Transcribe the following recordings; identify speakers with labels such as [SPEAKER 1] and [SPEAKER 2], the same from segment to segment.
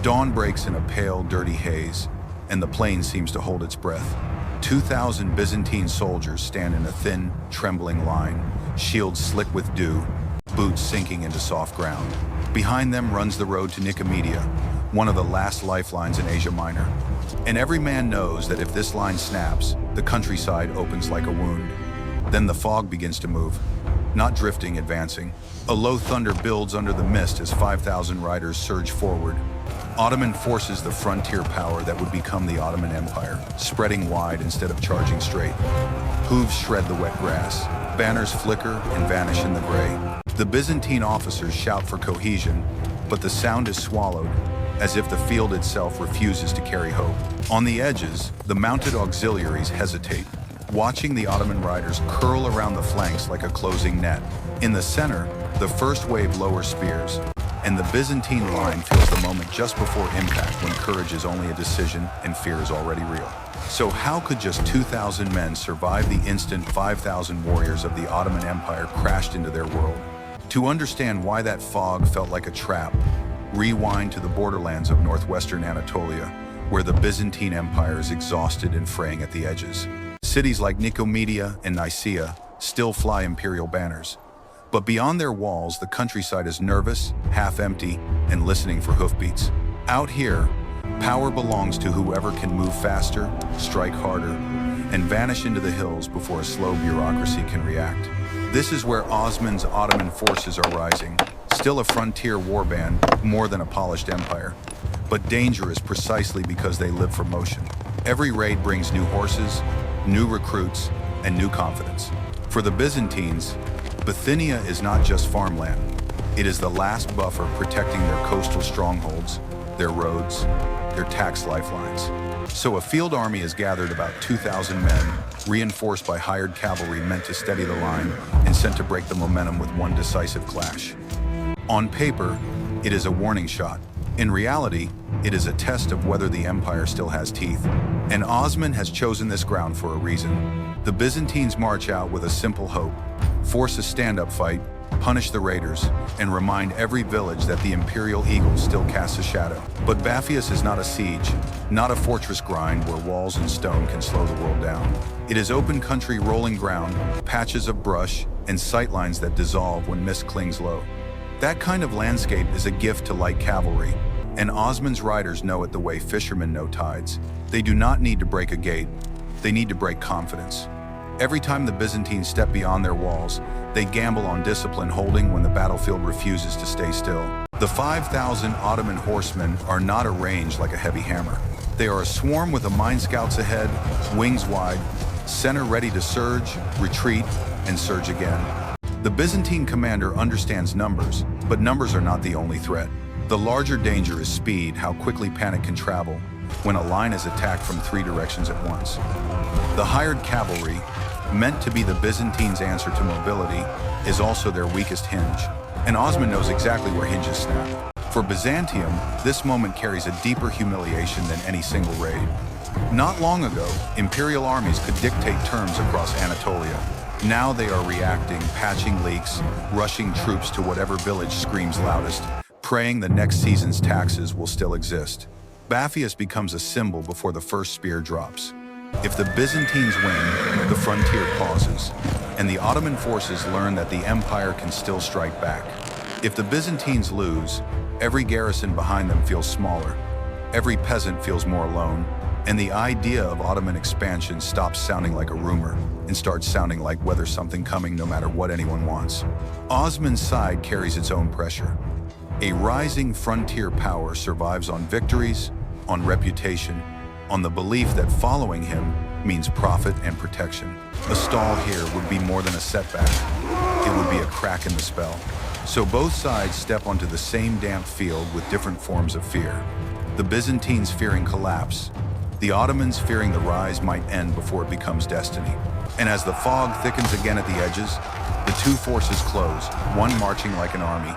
[SPEAKER 1] Dawn breaks in a pale, dirty haze, and the plain seems to hold its breath. 2,000 Byzantine soldiers stand in a thin, trembling line, shields slick with dew, boots sinking into soft ground. Behind them runs the road to Nicomedia, one of the last lifelines in Asia Minor. And every man knows that if this line snaps, the countryside opens like a wound. Then the fog begins to move, not drifting, advancing. A low thunder builds under the mist as 5,000 riders surge forward. Ottoman forces the frontier power that would become the Ottoman Empire, spreading wide instead of charging straight. Hooves shred the wet grass, banners flicker and vanish in the gray. The Byzantine officers shout for cohesion, but the sound is swallowed, as if the field itself refuses to carry hope. On the edges, the mounted auxiliaries hesitate, watching the Ottoman riders curl around the flanks like a closing net. In the center, the first wave lowers spears, and the Byzantine line feels the moment just before impact when courage is only a decision and fear is already real. So how could just 2,000 men survive the instant 5,000 warriors of the Ottoman Empire crashed into their world? To understand why that fog felt like a trap, rewind to the borderlands of northwestern Anatolia, where the Byzantine Empire is exhausted and fraying at the edges. Cities like Nicomedia and Nicaea still fly imperial banners. But beyond their walls, the countryside is nervous, half-empty, and listening for hoofbeats. Out here, power belongs to whoever can move faster, strike harder, and vanish into the hills before a slow bureaucracy can react. This is where Osman's Ottoman forces are rising, still a frontier warband, more than a polished empire, but dangerous precisely because they live for motion. Every raid brings new horses, new recruits, and new confidence. For the Byzantines, Bithynia is not just farmland. It is the last buffer protecting their coastal strongholds, their roads, their tax lifelines. So a field army is gathered, about 2,000 men, reinforced by hired cavalry meant to steady the line and sent to break the momentum with one decisive clash. On paper, it is a warning shot. In reality, it is a test of whether the empire still has teeth. And Osman has chosen this ground for a reason. The Byzantines march out with a simple hope: force a stand-up fight, punish the raiders, and remind every village that the imperial eagle still casts a shadow. But Bapheus is not a siege, not a fortress grind where walls and stone can slow the world down. It is open country, rolling ground, patches of brush, and sightlines that dissolve when mist clings low. That kind of landscape is a gift to light cavalry, and Osman's riders know it the way fishermen know tides. They do not need to break a gate, they need to break confidence. Every time the Byzantines step beyond their walls, they gamble on discipline, holding when the battlefield refuses to stay still. The 5,000 Ottoman horsemen are not arranged like a heavy hammer. They are a swarm with a mind scouts ahead, wings wide, center ready to surge, retreat, and surge again. The Byzantine commander understands numbers, but numbers are not the only threat. The larger danger is speed, how quickly panic can travel when a line is attacked from 3 directions at once. The hired cavalry, meant to be the Byzantines' answer to mobility, is also their weakest hinge, and Osman knows exactly where hinges snap. For Byzantium, this moment carries a deeper humiliation than any single raid. Not long ago, imperial armies could dictate terms across Anatolia. Now they are reacting, patching leaks, rushing troops to whatever village screams loudest, praying the next season's taxes will still exist. Bapheus becomes a symbol before the first spear drops. If the Byzantines win, the frontier pauses, and the Ottoman forces learn that the empire can still strike back. If the Byzantines lose, every garrison behind them feels smaller, every peasant feels more alone, and the idea of Ottoman expansion stops sounding like a rumor and starts sounding like whether something coming no matter what anyone wants. Osman's side carries its own pressure. A rising frontier power survives on victories, on reputation, on the belief that following him means profit and protection. A stall here would be more than a setback. It would be a crack in the spell. So both sides step onto the same damp field with different forms of fear. The Byzantines fearing collapse, the Ottomans fearing the rise might end before it becomes destiny. And as the fog thickens again at the edges, the two forces close, one marching like an army,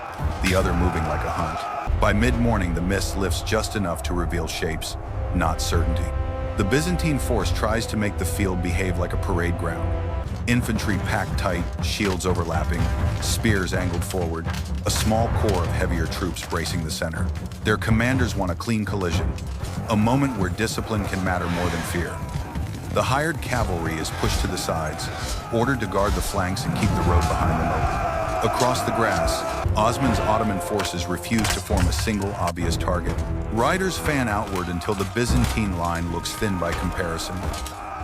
[SPEAKER 1] the other moving like a hunt. By mid-morning, the mist lifts just enough to reveal shapes, not certainty. The Byzantine force tries to make the field behave like a parade ground. Infantry packed tight, shields overlapping, spears angled forward, a small core of heavier troops bracing the center. Their commanders want a clean collision, a moment where discipline can matter more than fear. The hired cavalry is pushed to the sides, ordered to guard the flanks and keep the road behind them open. Across the grass, Osman's Ottoman forces refuse to form a single obvious target. Riders fan outward until the Byzantine line looks thin by comparison.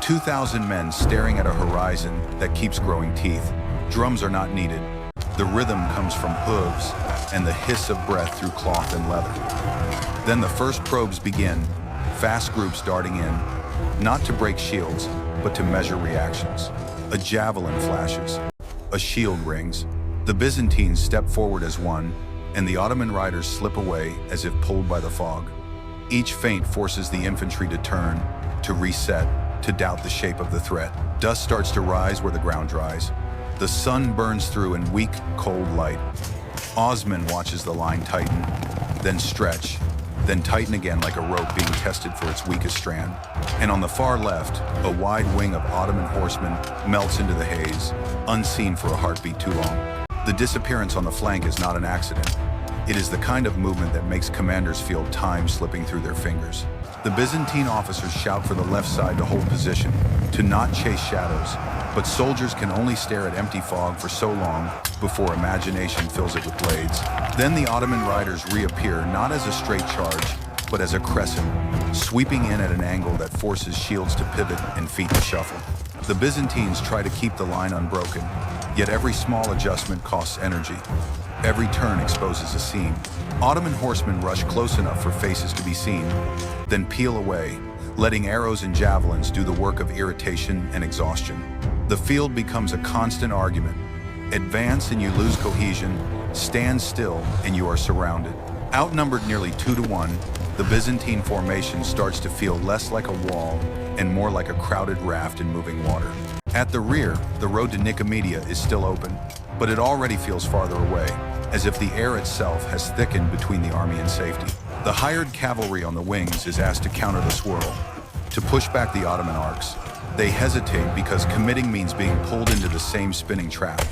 [SPEAKER 1] 2,000 men staring at a horizon that keeps growing teeth. Drums are not needed. The rhythm comes from hooves and the hiss of breath through cloth and leather. Then the first probes begin, fast groups darting in, not to break shields, but to measure reactions. A javelin flashes. A shield rings. The Byzantines step forward as one, and the Ottoman riders slip away as if pulled by the fog. Each feint forces the infantry to turn, to reset, to doubt the shape of the threat. Dust starts to rise where the ground dries. The sun burns through in weak, cold light. Osman watches the line tighten, then stretch, then tighten again like a rope being tested for its weakest strand. And on the far left, a wide wing of Ottoman horsemen melts into the haze, unseen for a heartbeat too long. The disappearance on the flank is not an accident. It is the kind of movement that makes commanders feel time slipping through their fingers. The Byzantine officers shout for the left side to hold position, to not chase shadows, but soldiers can only stare at empty fog for so long before imagination fills it with blades. Then the Ottoman riders reappear not as a straight charge, but as a crescent, sweeping in at an angle that forces shields to pivot and feet to shuffle. The Byzantines try to keep the line unbroken, yet every small adjustment costs energy. Every turn exposes a seam. Ottoman horsemen rush close enough for faces to be seen, then peel away, letting arrows and javelins do the work of irritation and exhaustion. The field becomes a constant argument. Advance and you lose cohesion, stand still and you are surrounded. Outnumbered nearly 2-to-1, the Byzantine formation starts to feel less like a wall and more like a crowded raft in moving water. At the rear, the road to Nicomedia is still open, but it already feels farther away, as if the air itself has thickened between the army and safety. The hired cavalry on the wings is asked to counter the swirl, to push back the Ottoman arcs. They hesitate because committing means being pulled into the same spinning trap.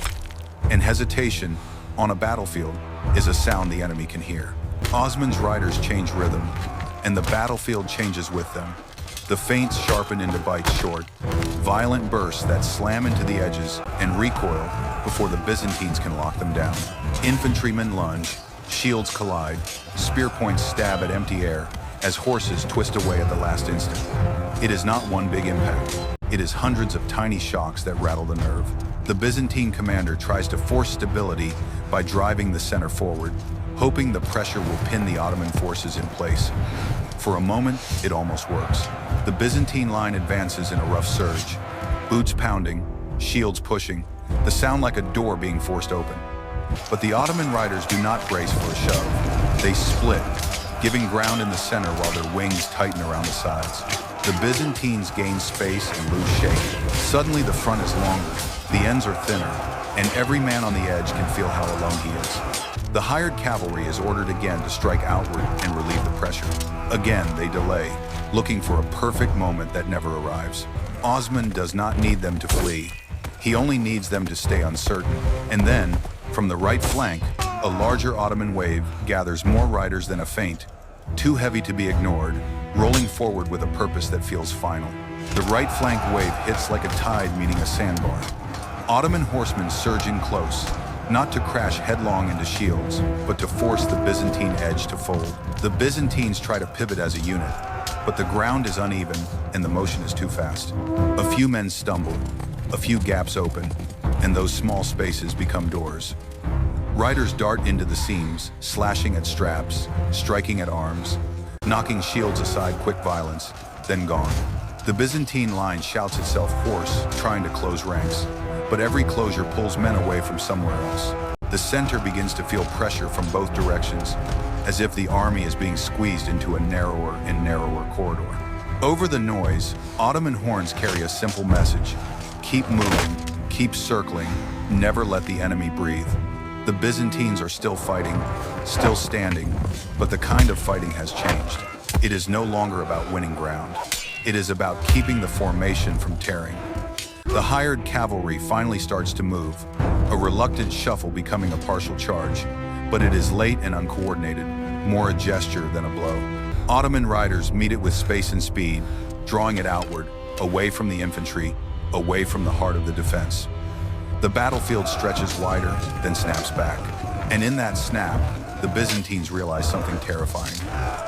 [SPEAKER 1] And hesitation, on a battlefield, is a sound the enemy can hear. Osman's riders change rhythm, and the battlefield changes with them. The feints sharpen into bites short, violent bursts that slam into the edges and recoil before the Byzantines can lock them down. Infantrymen lunge, shields collide, spear points stab at empty air as horses twist away at the last instant. It is not one big impact. It is hundreds of tiny shocks that rattle the nerve. The Byzantine commander tries to force stability by driving the center forward, hoping the pressure will pin the Ottoman forces in place. For a moment, it almost works. The Byzantine line advances in a rough surge, boots pounding, shields pushing, the sound like a door being forced open. But the Ottoman riders do not brace for a shove. They split, giving ground in the center while their wings tighten around the sides. The Byzantines gain space and lose shape. Suddenly the front is longer, the ends are thinner, and every man on the edge can feel how alone he is. The hired cavalry is ordered again to strike outward and relieve the pressure. Again, they delay, looking for a perfect moment that never arrives. Osman does not need them to flee. He only needs them to stay uncertain. And then, from the right flank, a larger Ottoman wave gathers more riders than a feint, too heavy to be ignored, rolling forward with a purpose that feels final. The right flank wave hits like a tide meeting a sandbar. Ottoman horsemen surge in close, not to crash headlong into shields, but to force the Byzantine edge to fold. The Byzantines try to pivot as a unit, but the ground is uneven and the motion is too fast. A few men stumble, a few gaps open, and those small spaces become doors. Riders dart into the seams, slashing at straps, striking at arms, knocking shields aside quick violence, then gone. The Byzantine line shouts itself hoarse, trying to close ranks, but every closure pulls men away from somewhere else. The center begins to feel pressure from both directions, as if the army is being squeezed into a narrower and narrower corridor. Over the noise, Ottoman horns carry a simple message: keep moving, keep circling, never let the enemy breathe. The Byzantines are still fighting, still standing, but the kind of fighting has changed. It is no longer about winning ground. It is about keeping the formation from tearing. The hired cavalry finally starts to move, a reluctant shuffle becoming a partial charge, but it is late and uncoordinated, more a gesture than a blow. Ottoman riders meet it with space and speed, drawing it outward, away from the infantry, away from the heart of the defense. The battlefield stretches wider, then snaps back. And in that snap, the Byzantines realize something terrifying.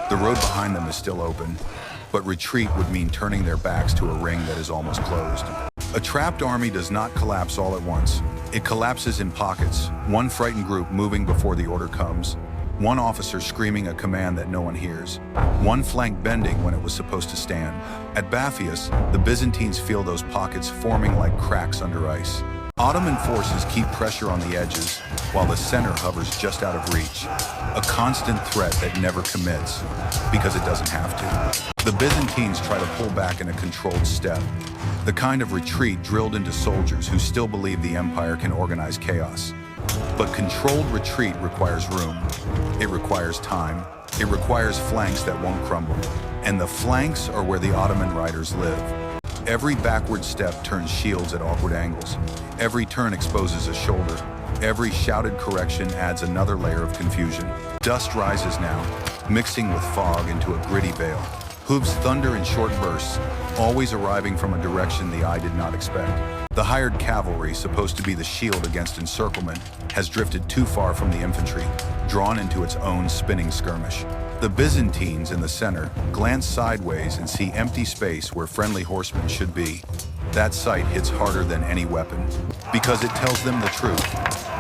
[SPEAKER 1] The road behind them is still open, but retreat would mean turning their backs to a ring that is almost closed. A trapped army does not collapse all at once. It collapses in pockets, one frightened group moving before the order comes, one officer screaming a command that no one hears, one flank bending when it was supposed to stand. At Bapheus, the Byzantines feel those pockets forming like cracks under ice. Ottoman forces keep pressure on the edges, while the center hovers just out of reach, a constant threat that never commits, because it doesn't have to. The Byzantines try to pull back in a controlled step, the kind of retreat drilled into soldiers who still believe the empire can organize chaos. But controlled retreat requires room, it requires time, it requires flanks that won't crumble. And the flanks are where the Ottoman riders live. Every backward step turns shields at awkward angles. Every turn exposes a shoulder. Every shouted correction adds another layer of confusion. Dust rises now, mixing with fog into a gritty veil. Hooves thunder in short bursts, always arriving from a direction the eye did not expect. The hired cavalry, supposed to be the shield against encirclement, has drifted too far from the infantry, drawn into its own spinning skirmish. The Byzantines in the center glance sideways and see empty space where friendly horsemen should be. That sight hits harder than any weapon, because it tells them the truth.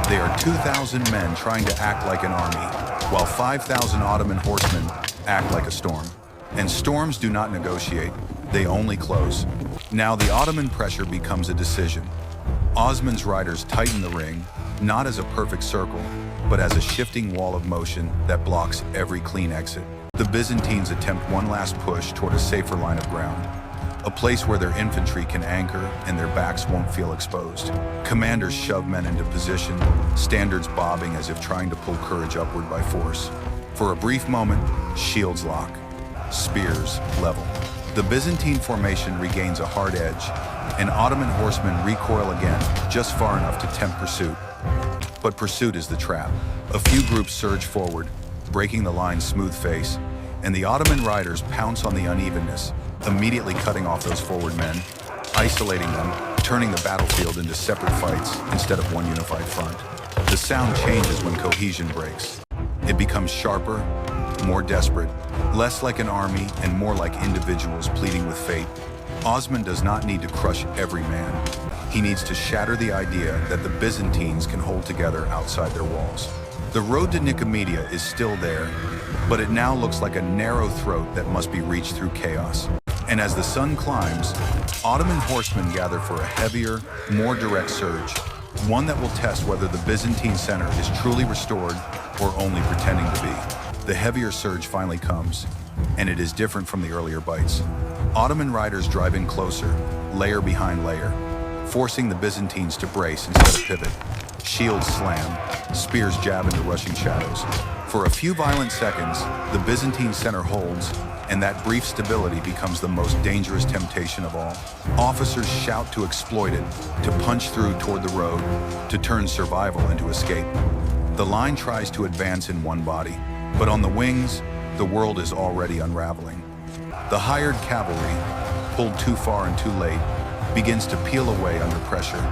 [SPEAKER 1] They are 2,000 men trying to act like an army, while 5,000 Ottoman horsemen act like a storm. And storms do not negotiate, they only close. Now the Ottoman pressure becomes a decision. Osman's riders tighten the ring, not as a perfect circle, but as a shifting wall of motion that blocks every clean exit. The Byzantines attempt one last push toward a safer line of ground, a place where their infantry can anchor and their backs won't feel exposed. Commanders shove men into position, standards bobbing as if trying to pull courage upward by force. For a brief moment, shields lock, spears level. The Byzantine formation regains a hard edge, and Ottoman horsemen recoil again, just far enough to tempt pursuit. But pursuit is the trap. A few groups surge forward, breaking the line's smooth face, and the Ottoman riders pounce on the unevenness, immediately cutting off those forward men, isolating them, turning the battlefield into separate fights instead of one unified front. The sound changes when cohesion breaks. It becomes sharper, more desperate, less like an army and more like individuals pleading with fate. Osman does not need to crush every man. He needs to shatter the idea that the Byzantines can hold together outside their walls. The road to Nicomedia is still there, but it now looks like a narrow throat that must be reached through chaos. And as the sun climbs, Ottoman horsemen gather for a heavier, more direct surge, one that will test whether the Byzantine center is truly restored or only pretending to be. The heavier surge finally comes, and it is different from the earlier bites. Ottoman riders drive in closer, layer behind layer, forcing the Byzantines to brace instead of pivot. Shields slam, spears jab into rushing shadows. For a few violent seconds, the Byzantine center holds, and that brief stability becomes the most dangerous temptation of all. Officers shout to exploit it, to punch through toward the road, to turn survival into escape. The line tries to advance in one body, but on the wings, the world is already unraveling. The hired cavalry, pulled too far and too late, begins to peel away under pressure,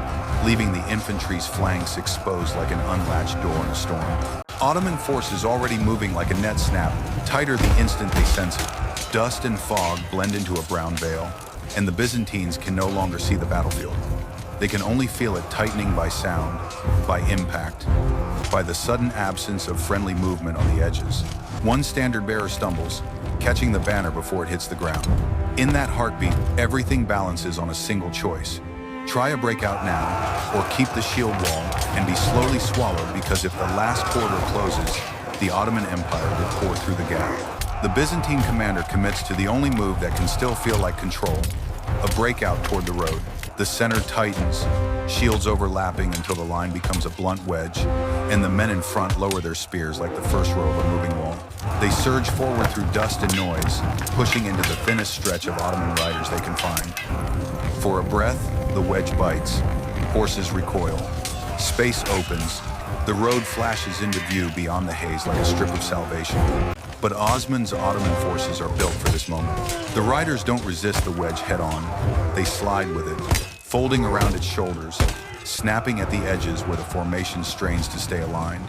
[SPEAKER 1] leaving the infantry's flanks exposed like an unlatched door in a storm. Ottoman forces already moving like a net snap, tighter the instant they sense it. Dust and fog blend into a brown veil, and the Byzantines can no longer see the battlefield. They can only feel it tightening by sound, by impact, by the sudden absence of friendly movement on the edges. One standard bearer stumbles, catching the banner before it hits the ground. In that heartbeat, everything balances on a single choice. Try a breakout now, or keep the shield wall and be slowly swallowed, because if the last corridor closes, the Ottoman Empire will pour through the gap. The Byzantine commander commits to the only move that can still feel like control, a breakout toward the road. The center tightens, shields overlapping until the line becomes a blunt wedge, and the men in front lower their spears like the first row of a moving wall. They surge forward through dust and noise, pushing into the thinnest stretch of Ottoman riders they can find. For a breath, the wedge bites. Horses recoil. Space opens. The road flashes into view beyond the haze like a strip of salvation. But Osman's Ottoman forces are built for this moment. The riders don't resist the wedge head-on. They slide with it, folding around its shoulders, snapping at the edges where the formation strains to stay aligned.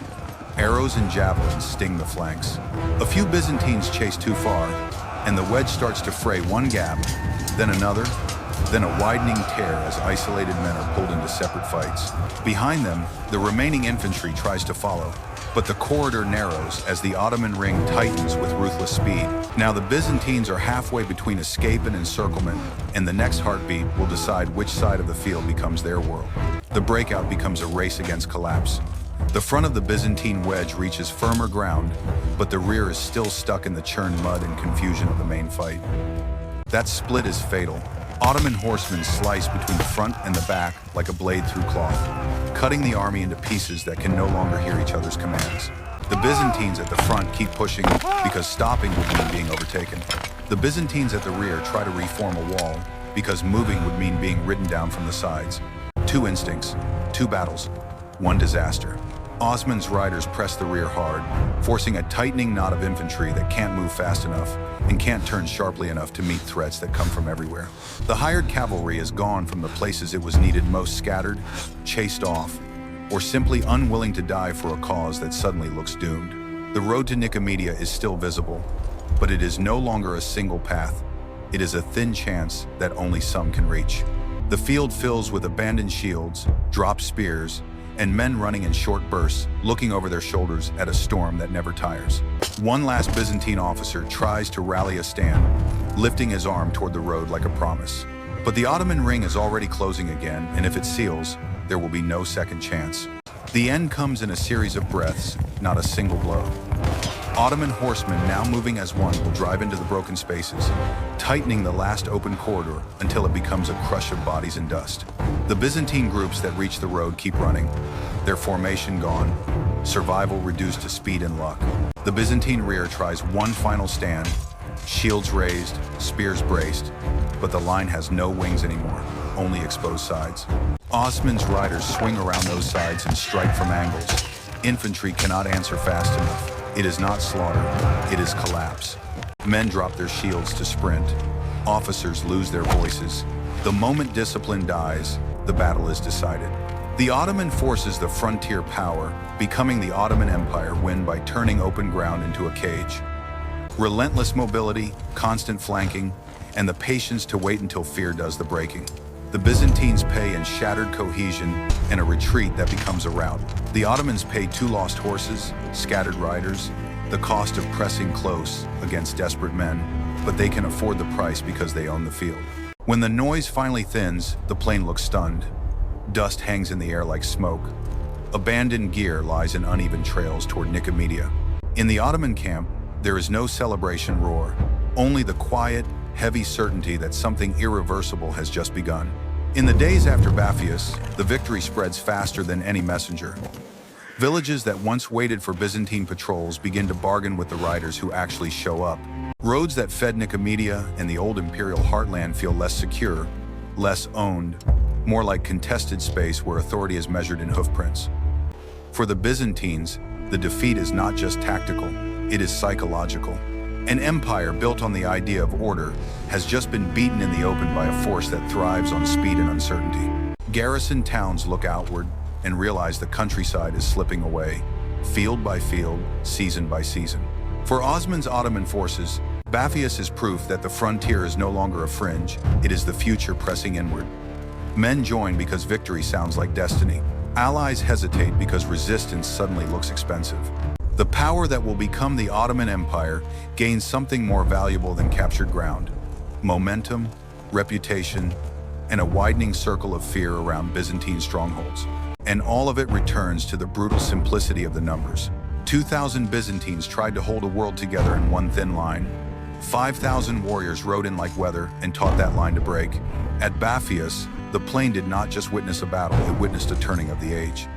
[SPEAKER 1] Arrows and javelins sting the flanks. A few Byzantines chase too far, and the wedge starts to fray one gap, then another, then a widening tear as isolated men are pulled into separate fights. Behind them, the remaining infantry tries to follow, but the corridor narrows as the Ottoman ring tightens with ruthless speed. Now the Byzantines are halfway between escape and encirclement, and the next heartbeat will decide which side of the field becomes their world. The breakout becomes a race against collapse. The front of the Byzantine wedge reaches firmer ground, but the rear is still stuck in the churned mud and confusion of the main fight. That split is fatal. Ottoman horsemen slice between the front and the back like a blade through cloth, cutting the army into pieces that can no longer hear each other's commands. The Byzantines at the front keep pushing because stopping would mean being overtaken. The Byzantines at the rear try to reform a wall because moving would mean being ridden down from the sides. Two instincts, two battles, one disaster. Osman's riders press the rear hard, forcing a tightening knot of infantry that can't move fast enough and can't turn sharply enough to meet threats that come from everywhere. The hired cavalry is gone from the places it was needed most, scattered, chased off, or simply unwilling to die for a cause that suddenly looks doomed. The road to Nicomedia is still visible, but it is no longer a single path. It is a thin chance that only some can reach. The field fills with abandoned shields, dropped spears, and men running in short bursts, looking over their shoulders at a storm that never tires. One last Byzantine officer tries to rally a stand, lifting his arm toward the road like a promise. But the Ottoman ring is already closing again, and if it seals, there will be no second chance. The end comes in a series of breaths, not a single blow. Ottoman horsemen, now moving as one, will drive into the broken spaces, tightening the last open corridor until it becomes a crush of bodies and dust. The Byzantine groups that reach the road keep running, their formation gone, survival reduced to speed and luck. The Byzantine rear tries one final stand, shields raised, spears braced, but the line has no wings anymore, only exposed sides. Osman's riders swing around those sides and strike from angles. Infantry cannot answer fast enough. It is not slaughter, it is collapse. Men drop their shields to sprint. Officers lose their voices. The moment discipline dies, the battle is decided. The Ottoman forces the frontier power, becoming the Ottoman Empire, win by turning open ground into a cage. Relentless mobility, constant flanking, and the patience to wait until fear does the breaking. The Byzantines pay in shattered cohesion and a retreat that becomes a rout. The Ottomans pay 2 lost horses, scattered riders, the cost of pressing close against desperate men, but they can afford the price because they own the field. When the noise finally thins, the plain looks stunned. Dust hangs in the air like smoke. Abandoned gear lies in uneven trails toward Nicomedia. In the Ottoman camp, there is no celebration roar, only the quiet, heavy certainty that something irreversible has just begun. In the days after Bapheus, the victory spreads faster than any messenger. Villages that once waited for Byzantine patrols begin to bargain with the riders who actually show up. Roads that fed Nicomedia and the old imperial heartland feel less secure, less owned, more like contested space where authority is measured in hoofprints. For the Byzantines, the defeat is not just tactical, it is psychological. An empire built on the idea of order has just been beaten in the open by a force that thrives on speed and uncertainty. Garrisoned towns look outward and realize the countryside is slipping away, field by field, season by season. For Osman's Ottoman forces, Bapheus is proof that the frontier is no longer a fringe, it is the future pressing inward. Men join because victory sounds like destiny. Allies hesitate because resistance suddenly looks expensive. The power that will become the Ottoman Empire gains something more valuable than captured ground: momentum, reputation, and a widening circle of fear around Byzantine strongholds. And all of it returns to the brutal simplicity of the numbers. 2,000 Byzantines tried to hold a world together in one thin line. 5,000 warriors rode in like weather and taught that line to break. At Bapheus, the plain did not just witness a battle, it witnessed a turning of the age.